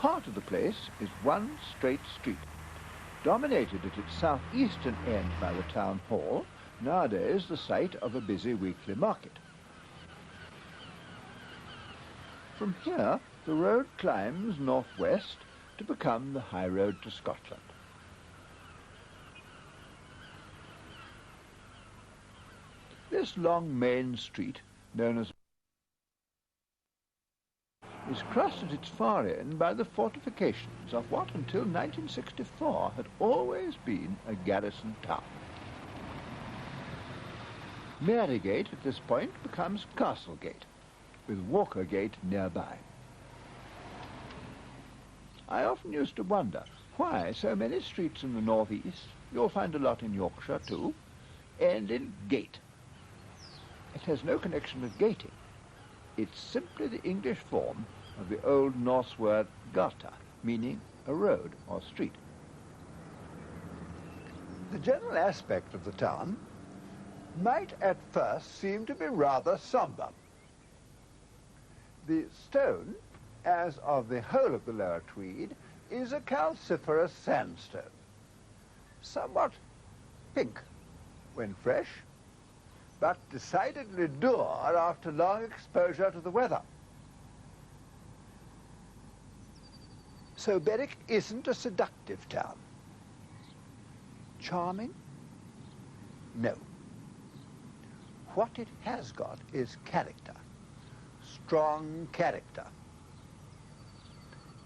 heart of the place is one straight street, dominated at its southeastern end by the town hall, nowadays the site of a busy weekly market. From here, the road climbs northwest to become the high road to Scotland. This long main street, known as is crossed at its far end by the fortifications of what until 1964 had always been a garrison town. Marygate at this point becomes Castlegate, with Walkergate nearby. I often used to wonder why so many streets in the northeast, you'll find a lot in Yorkshire too, end in gate. It has no connection with gating. It's simply the English form of the Old Norse word gata, meaning a road or street. The general aspect of the town might at first seem to be rather sombre. The stone, as of the whole of the lower Tweed, is a calciferous sandstone, somewhat pink when fresh, but decidedly dour after long exposure to the weather. So Berwick isn't a seductive town. Charming? No. What it has got is character, strong character.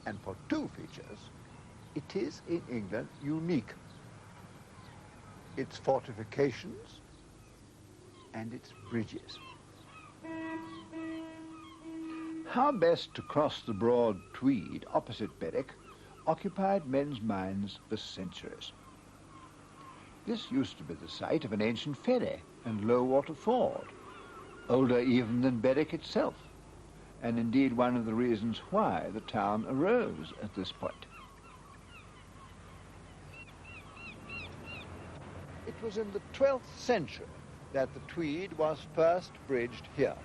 And for two features, it is in England unique. Its fortifications and its bridges. How best to cross the broad Tweed opposite Berwick occupied men's minds for centuries. This used to be the site of an ancient ferry and low-water ford, older even than Berwick itself, and indeed one of the reasons why the town arose at this point. It was in the 12th century that the Tweed was first bridged here.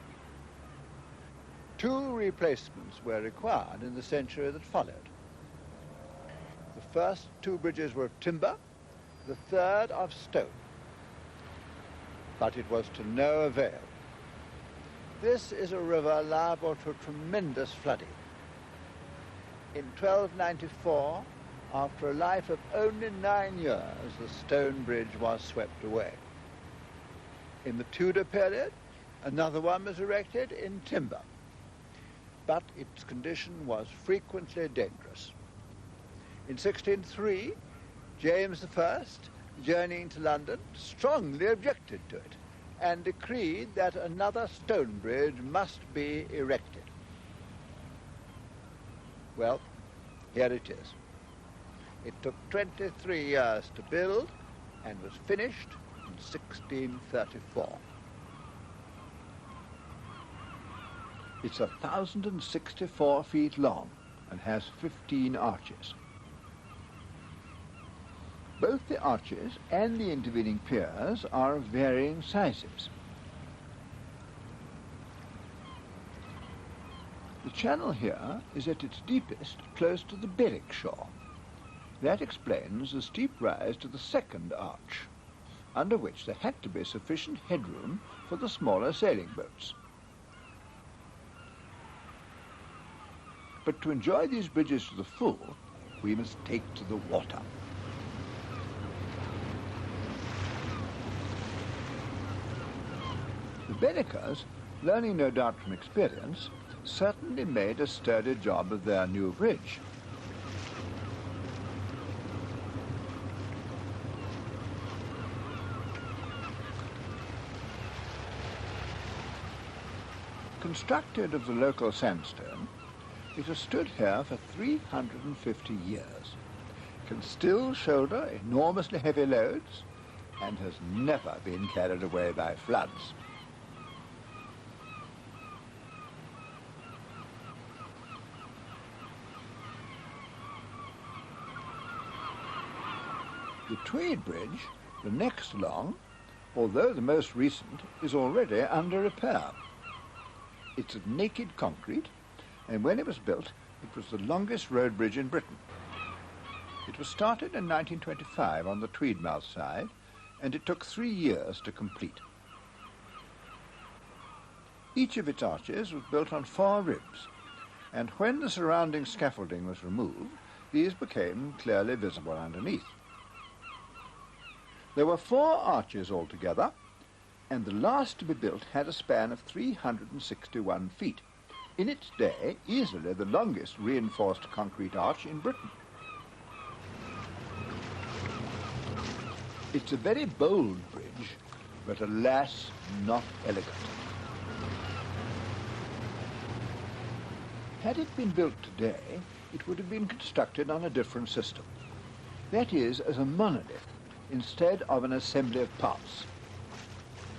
Two replacements were required in the century that followed. The first two bridges were of timber, the third of stone. But it was to no avail. This is a river liable to tremendous flooding. In 1294, after a life of only 9 years, the stone bridge was swept away. In the Tudor period, another one was erected in timber, but its condition was frequently dangerous. In 1603, James I, journeying to London, strongly objected to it and decreed that another stone bridge must be erected. Well, here it is. It took 23 years to build and was finished in 1634. It's 1,064 feet long and has 15 arches. Both the arches and the intervening piers are of varying sizes. The channel here is at its deepest close to the Berwick shore. That explains the steep rise to the second arch, under which there had to be sufficient headroom for the smaller sailing boats. But to enjoy these bridges to the full, we must take to the water. The Berwickers, learning no doubt from experience, certainly made a sturdy job of their new bridge. Constructed of the local sandstone, it has stood here for 350 years, can still shoulder enormously heavy loads, and has never been carried away by floods. The Tweed Bridge, the next along, although the most recent, is already under repair. It's of naked concrete, and when it was built, It was the longest road bridge in Britain. It was started in 1925 on the Tweedmouth side, and it took 3 years to complete. Each of its arches was built on 4 ribs, and when the surrounding scaffolding was removed, these became clearly visible underneath. There were 4 arches altogether, and the last to be built had a span of 361 feet. In its day, easily the longest reinforced concrete arch in Britain. It's a very bold bridge, but alas, not elegant. Had it been built today, it would have been constructed on a different system. That is, as a monolith instead of an assembly of parts.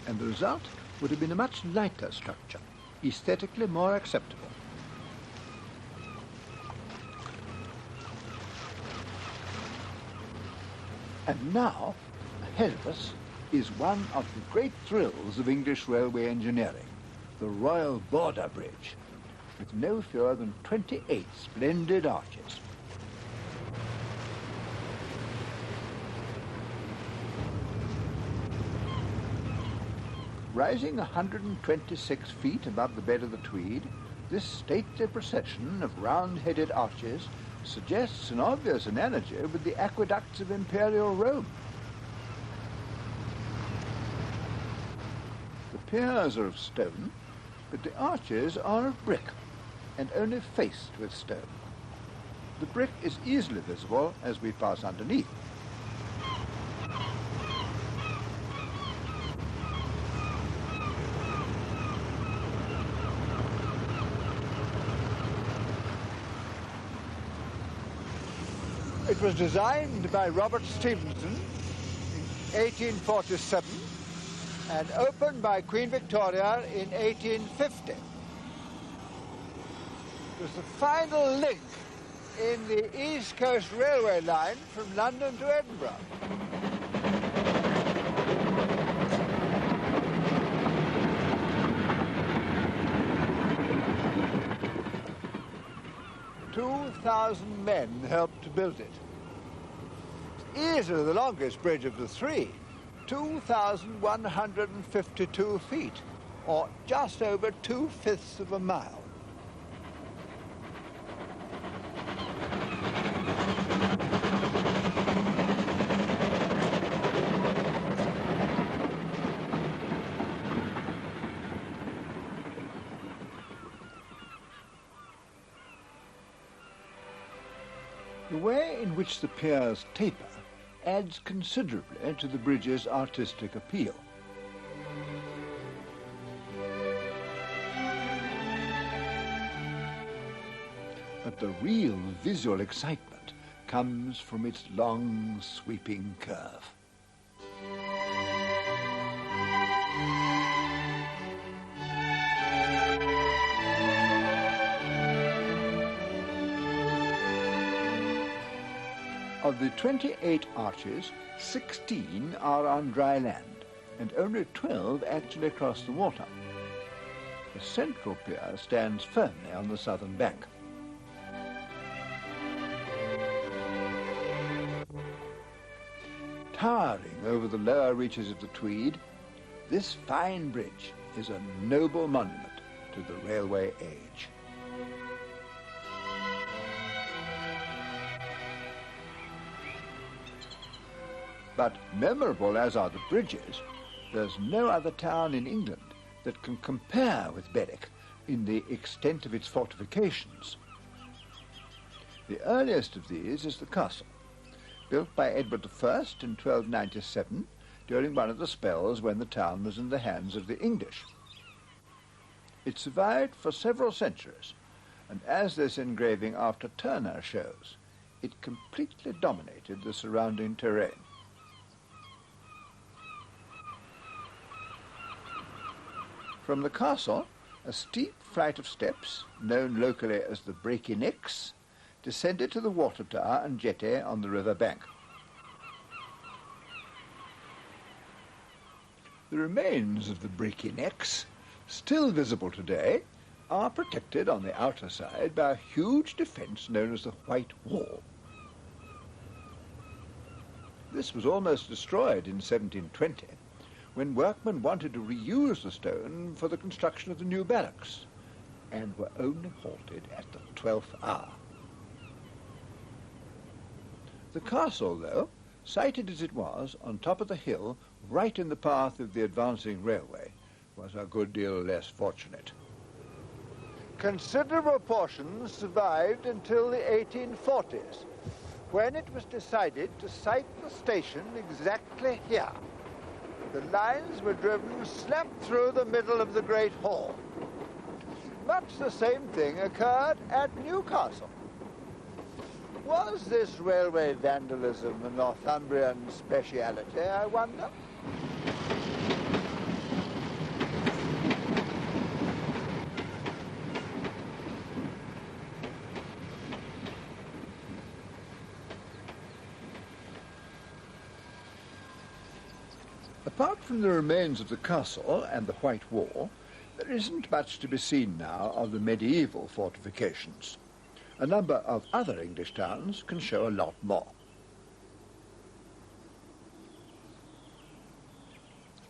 And the result would have been a much lighter structure, aesthetically more acceptable. And now, ahead of us, is one of the great thrills of English railway engineering, the Royal Border Bridge, with no fewer than 28 splendid arches. Rising 126 feet above the bed of the Tweed, this stately procession of round-headed arches suggests an obvious analogy with the aqueducts of imperial Rome. The piers are of stone, but the arches are of brick, and only faced with stone. The brick is easily visible as we pass underneath. It was designed by Robert Stephenson in 1847 and opened by Queen Victoria in 1850. It was the final link in the East Coast Railway line from London to Edinburgh. "2,000 men helped to build it. It's easily the longest bridge of the 3, 2,152 feet, or just over 2/5 of a mile. The way in which the piers taper adds considerably to the bridge's artistic appeal. But the real visual excitement comes from its long, sweeping curve. Of the 28 arches, 16 are on dry land, and only 12 actually cross the water. The central pier stands firmly on the southern bank. Towering over the lower reaches of the Tweed, this fine bridge is a noble monument to the railway age. But memorable as are the bridges, there's no other town in England that can compare with Berwick in the extent of its fortifications. The earliest of these is the castle, built by Edward I in 1297 during one of the spells when the town was in the hands of the English. It survived for several centuries, and as this engraving after Turner shows, it completely dominated the surrounding terrain. From the castle, a steep flight of steps, known locally as the Breaky Necks, descended to the water tower and jetty on the river bank. The remains of the Breaky Necks, still visible today, are protected on the outer side by a huge defence known as the White Wall. This was almost destroyed in 1720 when workmen wanted to reuse the stone for the construction of the new barracks and were only halted at the 12th hour. The castle, though, sited as it was on top of the hill right in the path of the advancing railway, was a good deal less fortunate. Considerable portions survived until the 1840s, when it was decided to site the station exactly here. The lines were driven slap through the middle of the Great Hall. Much the same thing occurred at Newcastle. Was this railway vandalism a Northumbrian speciality, I wonder? Apart from the remains of the castle and the White Wall, there isn't much to be seen now of the medieval fortifications. A number of other English towns can show a lot more.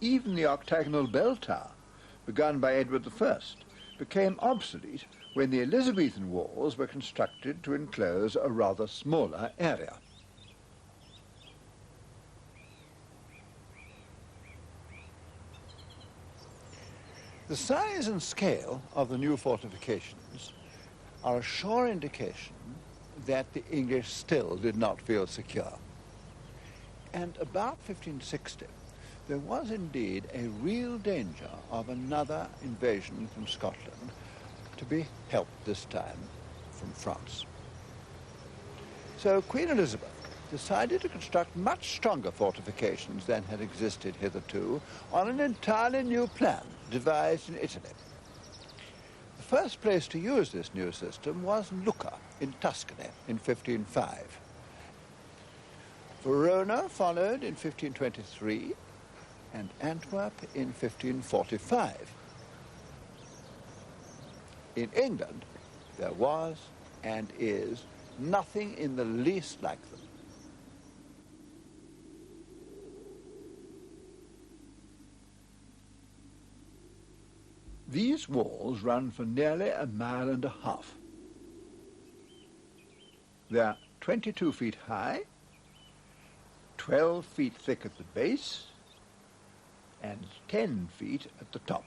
Even the octagonal bell tower, begun by Edward I, became obsolete when the Elizabethan walls were constructed to enclose a rather smaller area. The size and scale of the new fortifications are a sure indication that the English still did not feel secure. And about 1560, there was indeed a real danger of another invasion from Scotland, to be helped this time from France. So Queen Elizabeth decided to construct much stronger fortifications than had existed hitherto on an entirely new plan devised in Italy. The first place to use this new system was Lucca in Tuscany in 1505. Verona followed in 1523 and Antwerp in 1545. In England, there was and is nothing in the least like them. These walls run for nearly a mile and a half. They're 22 feet high, 12 feet thick at the base, and 10 feet at the top.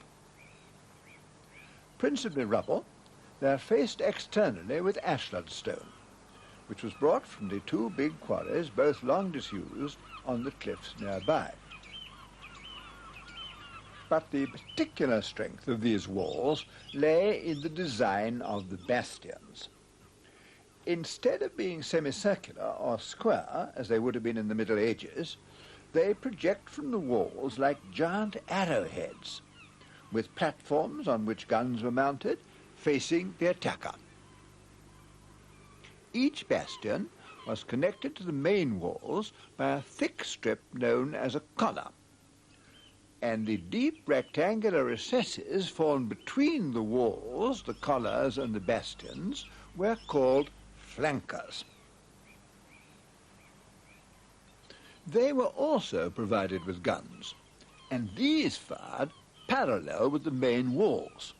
Principally rubble, they're faced externally with ashlar stone, which was brought from the two big quarries, both long disused, on the cliffs nearby. But the particular strength of these walls lay in the design of the bastions. Instead of being semicircular or square, as they would have been in the Middle Ages, they project from the walls like giant arrowheads, with platforms on which guns were mounted, facing the attacker. Each bastion was connected to the main walls by a thick strip known as a collar, and the deep rectangular recesses formed between the walls, the collars, and the bastions were called flankers. They were also provided with guns, and these fired parallel with the main walls.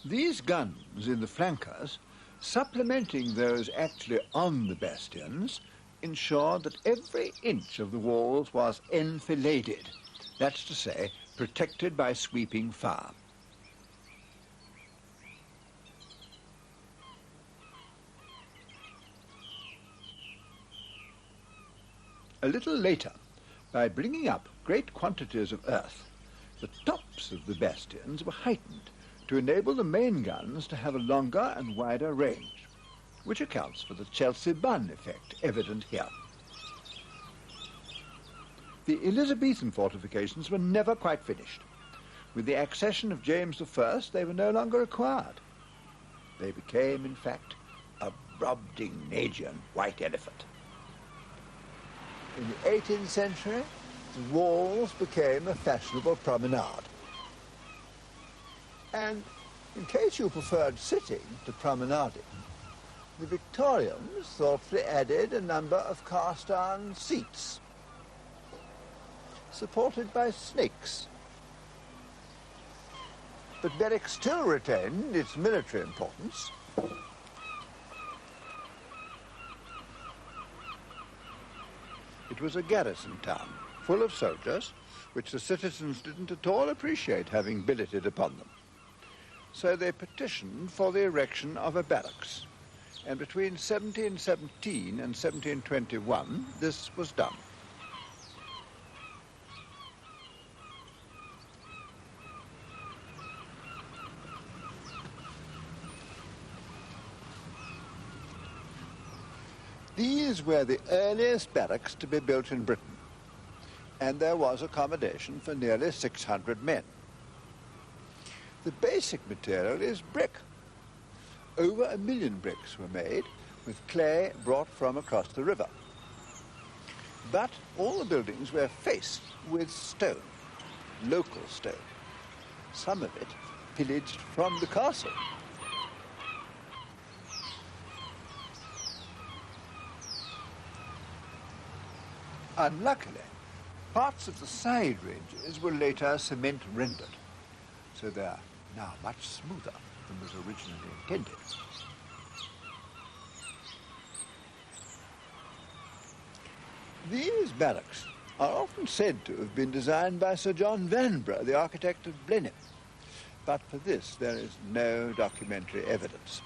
These guns in the flankers, supplementing those actually on the bastions, ensured that every inch of the walls was enfiladed, that's to say, protected by sweeping fire. A little later, by bringing up great quantities of earth, the tops of the bastions were heightened to enable the main guns to have a longer and wider range, which accounts for the Chelsea bun effect evident here. The Elizabethan fortifications were never quite finished. With the accession of James I, they were no longer required. They became, in fact, a Brobdingnagian white elephant. In the 18th century, the walls became a fashionable promenade. And in case you preferred sitting to promenading, the Victorians thoughtfully added a number of cast-iron seats, supported by snakes. But Berwick still retained its military importance. It was a garrison town, full of soldiers, which the citizens didn't at all appreciate having billeted upon them. So they petitioned for the erection of a barracks, and between 1717 and 1721 this was done. These were the earliest barracks to be built in Britain, and there was accommodation for nearly 600 men. The basic material is brick. Over 1 million bricks were made with clay brought from across the river. But all the buildings were faced with stone, local stone, some of it pillaged from the castle. Unluckily, parts of the side ranges were later cement rendered, so they are now much smoother than was originally intended. These barracks are often said to have been designed by Sir John Vanbrugh, the architect of Blenheim, but for this there is no documentary evidence.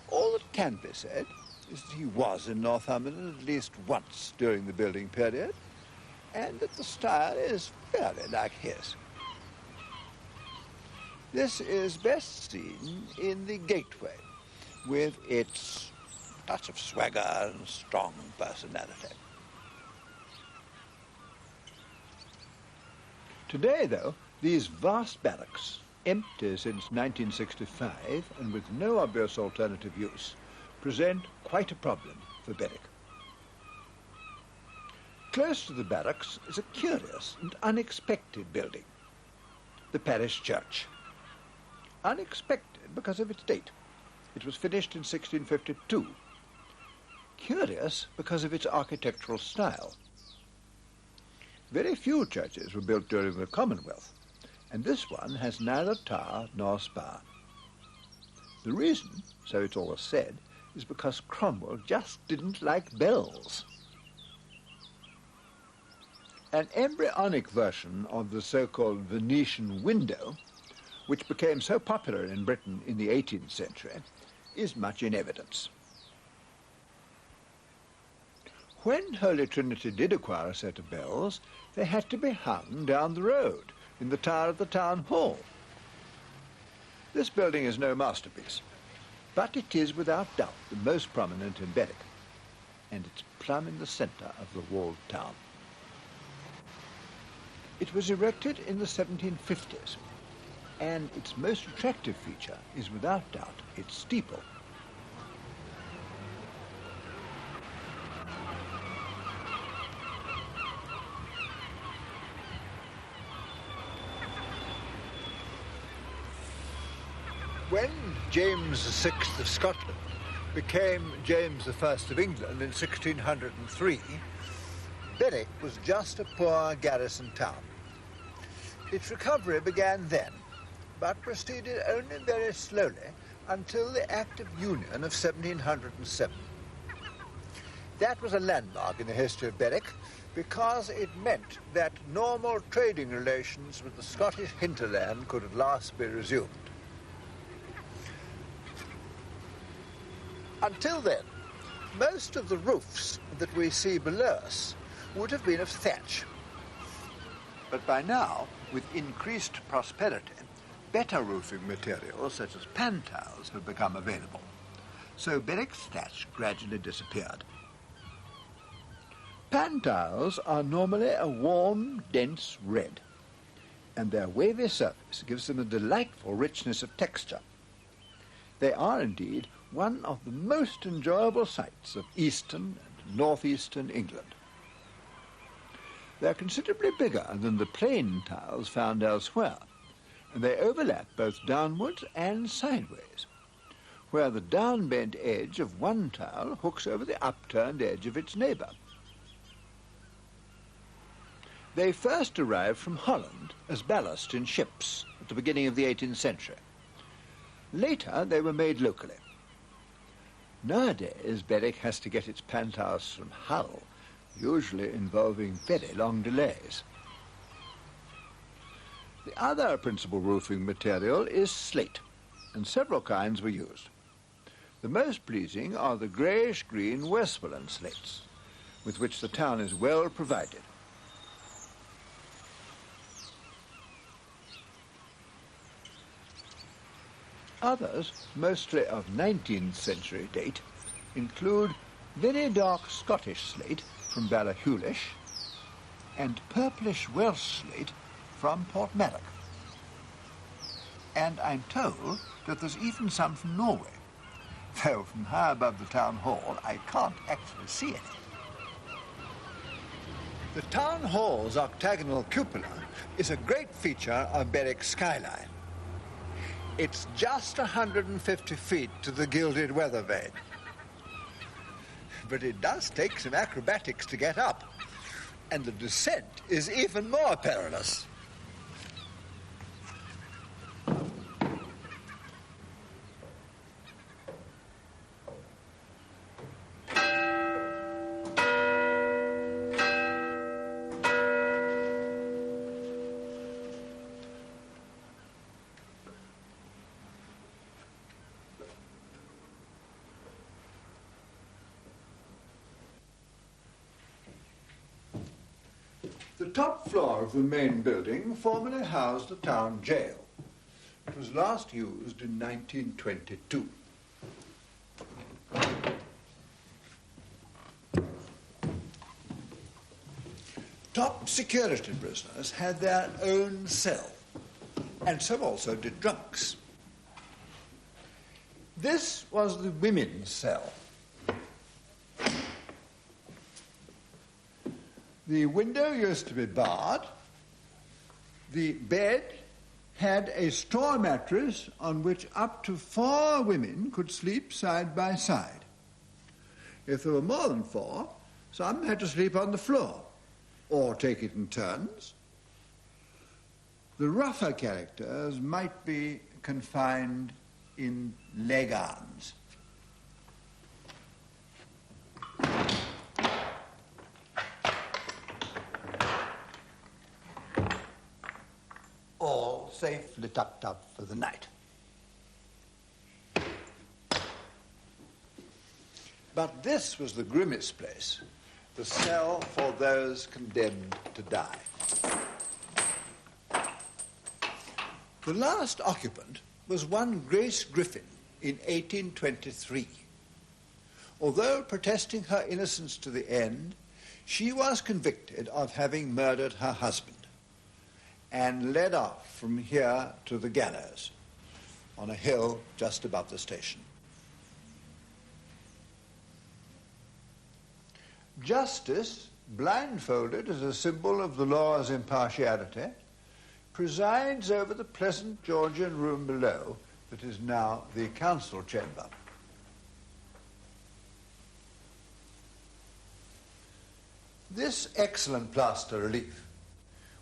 All that can be said is that he was in Northumberland at least once during the building period, and that the style is fairly like his. This is best seen in the gateway, with its touch of swagger and strong personality. Today, though, these vast barracks, empty since 1965 and with no obvious alternative use, present quite a problem for Berwick. Close to the barracks is a curious and unexpected building, the parish church. Unexpected because of its date. It was finished in 1652. Curious because of its architectural style. Very few churches were built during the Commonwealth, and this one has neither tower nor spire. The reason, so it's always said, is because Cromwell just didn't like bells. An embryonic version of the so-called Venetian window, which became so popular in Britain in the 18th century, is much in evidence. When Holy Trinity did acquire a set of bells, they had to be hung down the road in the tower of the town hall. This building is no masterpiece, but it is without doubt the most prominent in Berwick, and it's plumb in the centre of the walled town. It was erected in the 1750s, and its most attractive feature is without doubt its steeple. When James VI of Scotland became James I of England in 1603, Berwick was just a poor garrison town. Its recovery began then, but proceeded only very slowly until the Act of Union of 1707. That was a landmark in the history of Berwick because it meant that normal trading relations with the Scottish hinterland could at last be resumed. Until then, most of the roofs that we see below us would have been of thatch. But by now, with increased prosperity, better roofing materials such as pan tiles have become available. So Berwick's thatch gradually disappeared. Pan tiles are normally a warm, dense red, and their wavy surface gives them a delightful richness of texture. They are indeed one of the most enjoyable sights of eastern and northeastern England. They are considerably bigger than the plain tiles found elsewhere, and they overlap both downwards and sideways, where the down-bent edge of one tile hooks over the upturned edge of its neighbour. They first arrived from Holland as ballast in ships at the beginning of the 18th century. Later, they were made locally. Nowadays, Berwick has to get its penthouse from Hull, usually involving very long delays. The other principal roofing material is slate, and several kinds were used. The most pleasing are the greyish-green Westmoreland slates, with which the town is well provided. Others, mostly of 19th century date, include very dark Scottish slate from Ballachulish and purplish Welsh slate from Portmalloch. And I'm told that there's even some from Norway, though from high above the town hall I can't actually see any. The town hall's octagonal cupola is a great feature of Berwick's skyline. It's just 150 feet to the gilded weather vane. But it does take some acrobatics to get up, and the descent is even more perilous. The top floor of the main building formerly housed the town jail. It was last used in 1922. Top security prisoners had their own cell, and so also did drunks. This was the women's cell. The window used to be barred. The bed had a straw mattress on which up to 4 women could sleep side by side. If there were more than 4, some had to sleep on the floor or take it in turns. The rougher characters might be confined in leg-irons. All safely tucked up for the night. But this was the grimmest place, the cell for those condemned to die. The last occupant was one Grace Griffin in 1823. Although protesting her innocence to the end, she was convicted of having murdered her husband and led off from here to the gallows on a hill just above the station. Justice, blindfolded as a symbol of the law's impartiality, presides over the pleasant Georgian room below that is now the council chamber. This excellent plaster relief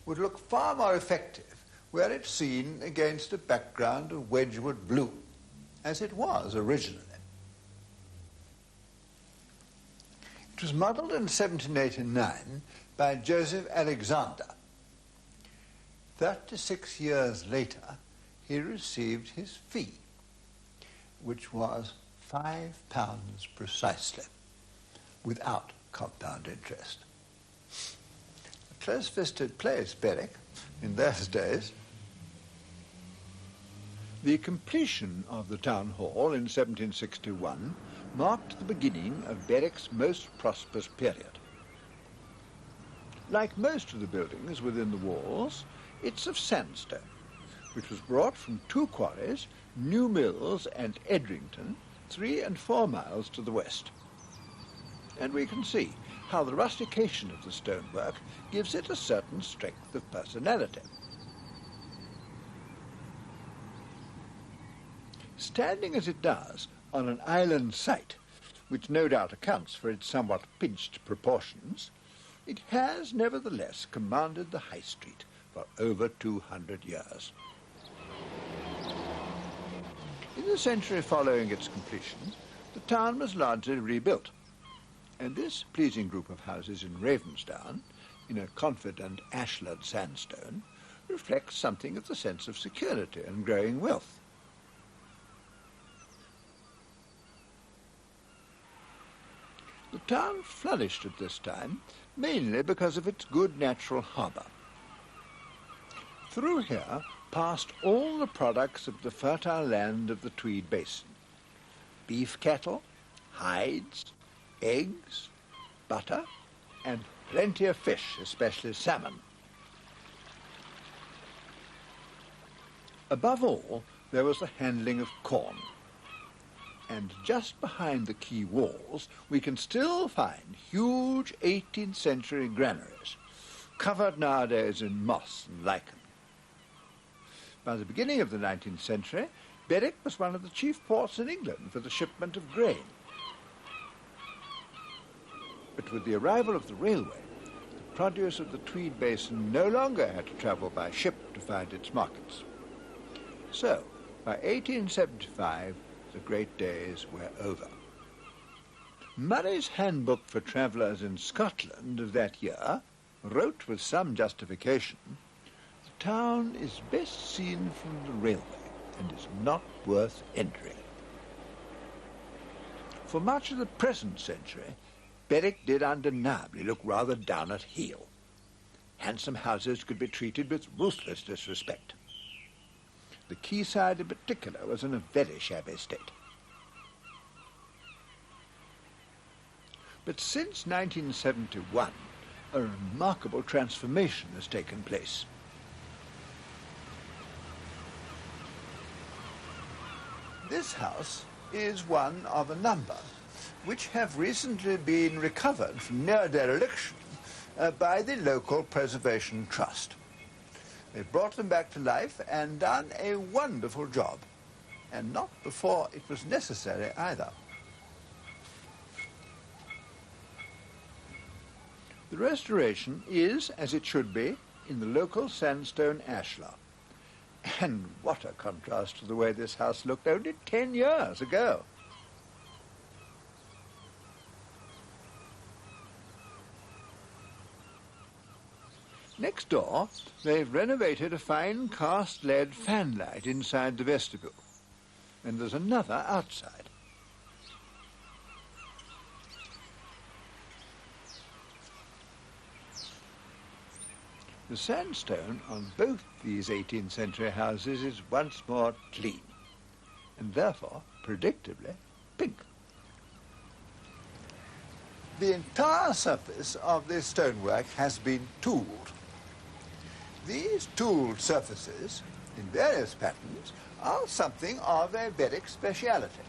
would look far more effective were it seen against a background of Wedgwood blue, as it was originally. It was modelled in 1789 by Joseph Alexander. 36 years later, he received his fee, which was £5 precisely, without compound interest. A close-fisted place, Berwick, in those days. The completion of the town hall in 1761 marked the beginning of Berwick's most prosperous period. Like most of the buildings within the walls, it's of sandstone, which was brought from 2 quarries, New Mills and Edrington, 3 and 4 miles to the west. And we can see how the rustication of the stonework gives it a certain strength of personality. Standing as it does on an island site, which no doubt accounts for its somewhat pinched proportions, it has nevertheless commanded the High Street for over 200 years. In the century following its completion, the town was largely rebuilt, and this pleasing group of houses in Ravensdown, in a confident ashlar sandstone, reflects something of the sense of security and growing wealth. The town flourished at this time mainly because of its good natural harbour. Through here passed all the products of the fertile land of the Tweed Basin: beef cattle, hides, eggs, butter, and plenty of fish, especially salmon. Above all, there was the handling of corn. And just behind the quay walls, we can still find huge 18th century granaries, covered nowadays in moss and lichen. By the beginning of the 19th century, Berwick was one of the chief ports in England for the shipment of grain. But with the arrival of the railway, the produce of the Tweed Basin no longer had to travel by ship to find its markets. So, by 1875, the great days were over. Murray's Handbook for Travellers in Scotland of that year wrote with some justification, "The town is best seen from the railway and is not worth entering." For much of the present century, Berwick did undeniably look rather down at heel. Handsome houses could be treated with ruthless disrespect. The quayside in particular was in a very shabby state. But since 1971, a remarkable transformation has taken place. This house is one of a number which have recently been recovered from near dereliction by the local Preservation Trust. They've brought them back to life and done a wonderful job, and not before it was necessary either. The restoration is, as it should be, in the local sandstone ashlar. And what a contrast to the way this house looked only 10 years ago. Next door, they've renovated a fine cast lead fanlight inside the vestibule, and there's another outside. The sandstone on both these 18th century houses is once more clean, and therefore, predictably, pink. The entire surface of this stonework has been tooled. These tooled surfaces, in various patterns, are something of a Berwick speciality.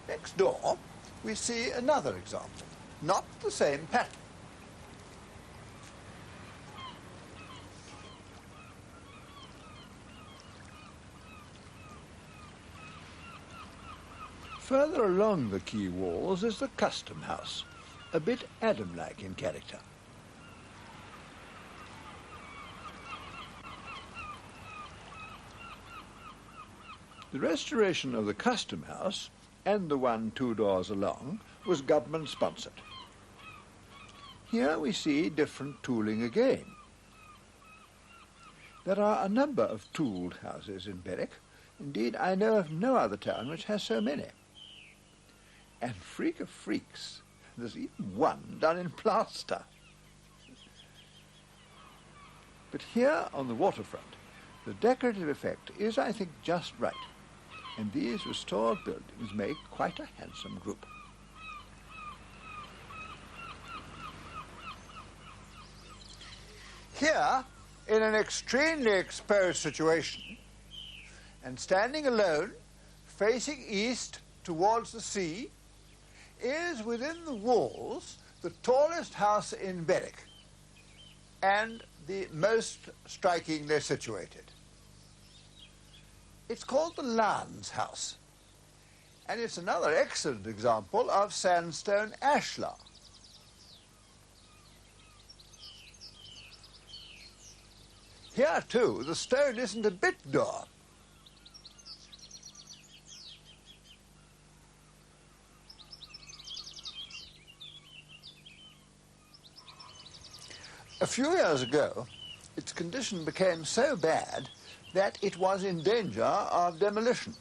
Next door, we see another example, not the same pattern. Further along the quay walls is the custom house, a bit Adam-like in character. The restoration of the custom house, and the one 2 doors along, was government-sponsored. Here we see different tooling again. There are a number of tooled houses in Berwick. Indeed, I know of no other town which has so many. And freak of freaks, there's even one done in plaster. But here on the waterfront, the decorative effect is, I think, just right, and these restored buildings make quite a handsome group. Here, in an extremely exposed situation, and standing alone, facing east towards the sea, is within the walls the tallest house in Berwick and the most strikingly situated. It's called the Lands House, and it's another excellent example of sandstone ashlar. Here, too, the stone isn't a bit dour. A few years ago, its condition became so bad that it was in danger of demolition.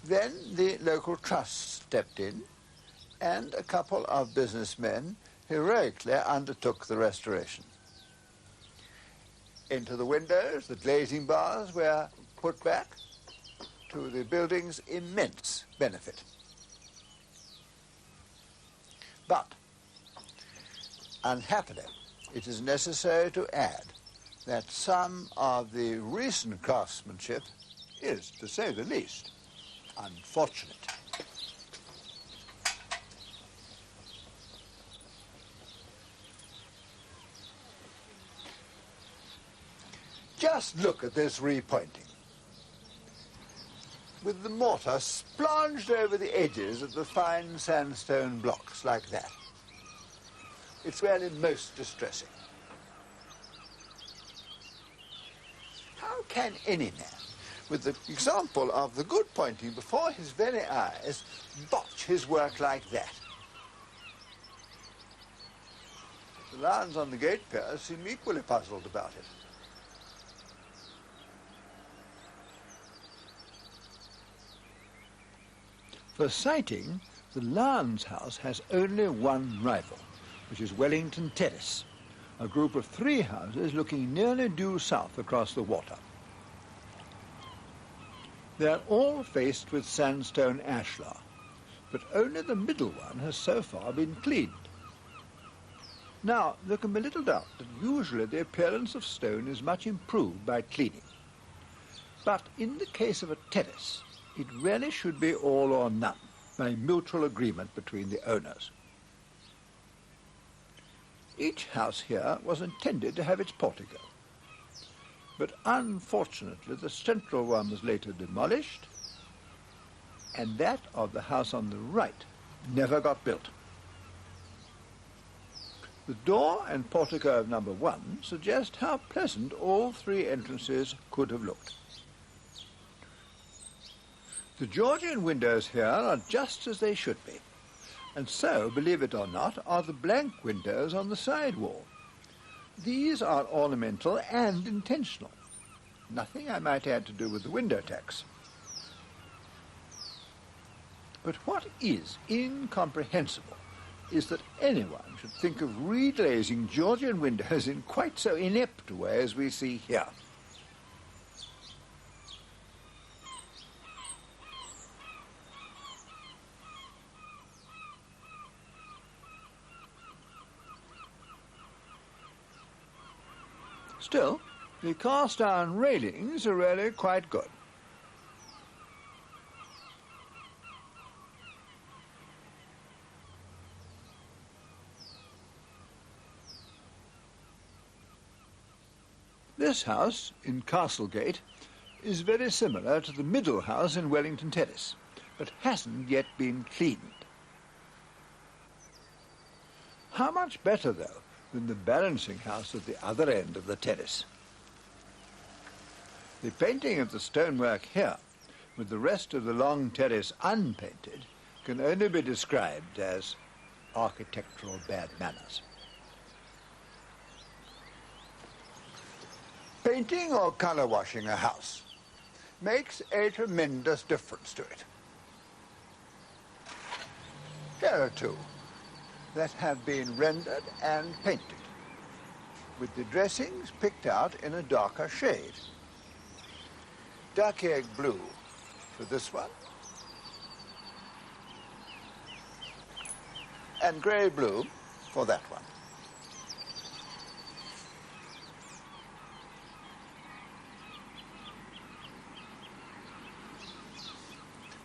Then the local trust stepped in, and a couple of businessmen heroically undertook the restoration. Into the windows, the glazing bars were put back, to the building's immense benefit. But, unhappily, it is necessary to add that some of the recent craftsmanship is, to say the least, unfortunate. Just look at this repointing, with the mortar splonged over the edges of the fine sandstone blocks like that. It's really most distressing. How can any man, with the example of the good pointing before his very eyes, botch his work like that? The lions on the gate piers seem equally puzzled about it. For sighting, the Lands House has only one rival, which is Wellington Terrace, a group of 3 houses looking nearly due south across the water. They are all faced with sandstone ashlar, but only the middle one has so far been cleaned. Now, there can be little doubt that usually the appearance of stone is much improved by cleaning. But in the case of a terrace, it really should be all or none, by mutual agreement between the owners. Each house here was intended to have its portico, but unfortunately the central one was later demolished, and that of the house on the right never got built. The door and portico of number 1 suggest how pleasant all 3 entrances could have looked. The Georgian windows here are just as they should be, and so, believe it or not, are the blank windows on the side wall. These are ornamental and intentional. Nothing, I might add, to do with the window tax. But what is incomprehensible is that anyone should think of reglazing Georgian windows in quite so inept a way as we see here. Still, the cast-iron railings are really quite good. This house, in Castlegate, is very similar to the middle house in Wellington Terrace, but hasn't yet been cleaned. How much better, though, than the balancing house at the other end of the terrace. The painting of the stonework here, with the rest of the long terrace unpainted, can only be described as architectural bad manners. Painting or colour washing a house makes a tremendous difference to it. Here are 2 that have been rendered and painted, with the dressings picked out in a darker shade. Duck egg blue for this one, and grey blue for that one.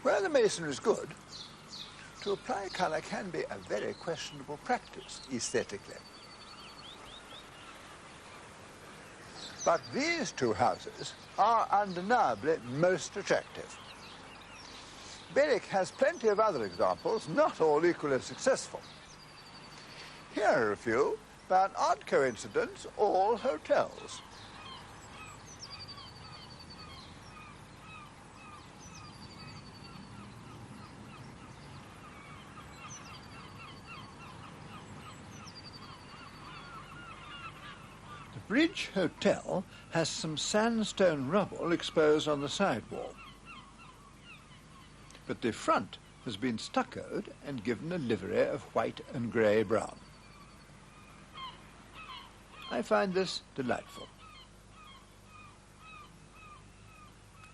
Where the masonry is good, to apply colour can be a very questionable practice, aesthetically. But these two houses are undeniably most attractive. Berwick has plenty of other examples, not all equally successful. Here are a few, by an odd coincidence, all hotels. The Bridge Hotel has some sandstone rubble exposed on the sidewall, but the front has been stuccoed and given a livery of white and grey-brown. I find this delightful.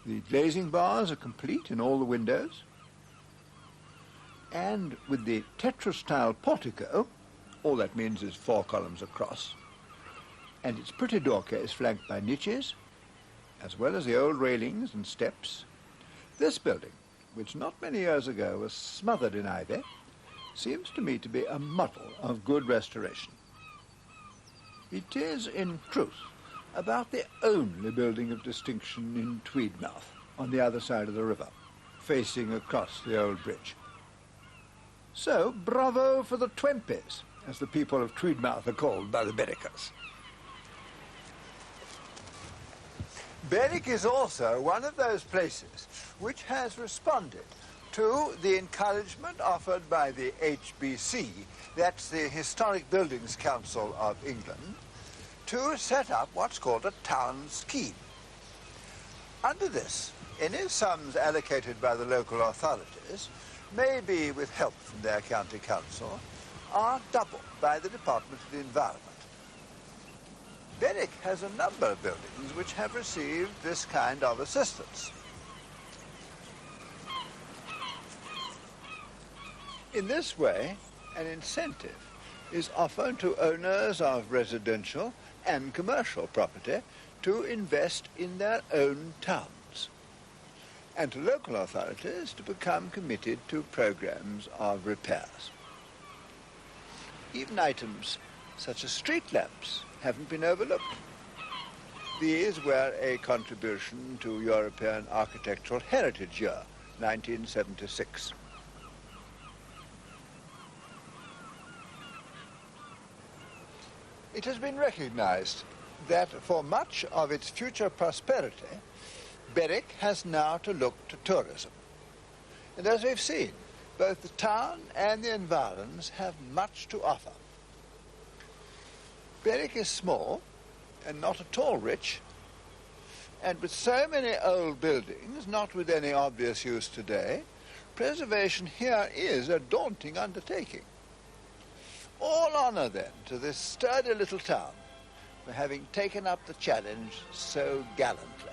The glazing bars are complete in all the windows, and with the tetra-style portico, all that means is 4 columns across, and its pretty doorcase flanked by niches, as well as the old railings and steps, this building, which not many years ago was smothered in ivy, seems to me to be a model of good restoration. It is, in truth, about the only building of distinction in Tweedmouth, on the other side of the river, facing across the old bridge. So, bravo for the Twempies, as the people of Tweedmouth are called by the Berwickers. Berwick is also one of those places which has responded to the encouragement offered by the HBC, that's the Historic Buildings Council of England, to set up what's called a town scheme. Under this, any sums allocated by the local authorities, maybe with help from their county council, are doubled by the Department of the Environment. Berwick has a number of buildings which have received this kind of assistance. In this way, an incentive is offered to owners of residential and commercial property to invest in their own towns, and to local authorities to become committed to programs of repairs. Even items such as street lamps haven't been overlooked. These were a contribution to European Architectural Heritage Year, 1976. It has been recognized that for much of its future prosperity, Berwick has now to look to tourism. And as we've seen, both the town and the environs have much to offer. Berwick is small and not at all rich, and with so many old buildings, not with any obvious use today, preservation here is a daunting undertaking. All honour, then, to this sturdy little town for having taken up the challenge so gallantly.